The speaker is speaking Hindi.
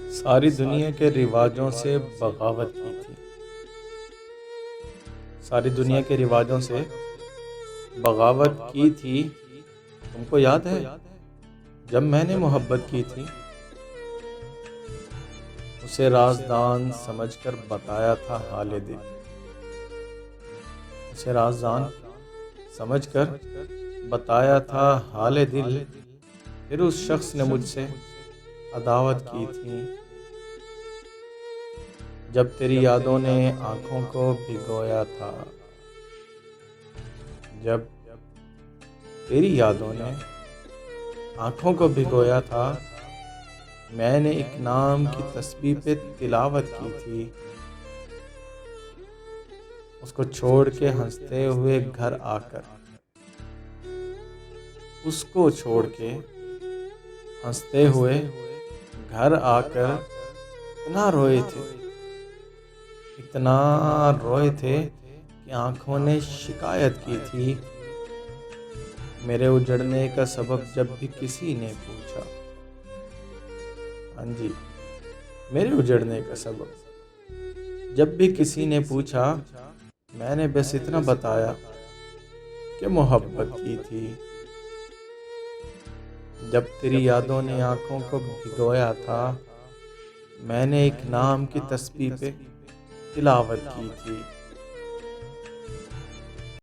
सारी दुनिया के रिवाजों से बगावत की थी। सारी दुनिया के रिवाजों से बगावत की थी। तुमको याद है जब मैंने मोहब्बत की थी, उसे राज़दान समझकर बताया था हाले दिल। उसे राज़दान समझकर बताया था हाले दिल। फिर उस शख्स ने मुझसे अदावत की थी। जब तेरी यादों ने आंखों को भिगोया था। जब तेरी यादों ने आंखों को भिगोया था, मैंने एक नाम की तस्बीह पे तिलावत की थी। उसको छोड़ के हंसते हुए घर आकर, उसको छोड़ के हंसते हुए घर आकर इतना रोए थे, इतना रोए थे कि आंखों ने शिकायत की थी। मेरे उजड़ने का सबब जब भी किसी ने पूछा, हाँ जी, मेरे उजड़ने का सबब जब भी किसी ने पूछा, मैंने बस इतना बताया कि मोहब्बत की थी। जब तेरी यादों ने आंखों को भिगोया था, मैंने एक नाम की तस्बीह पे तिलावत की थी।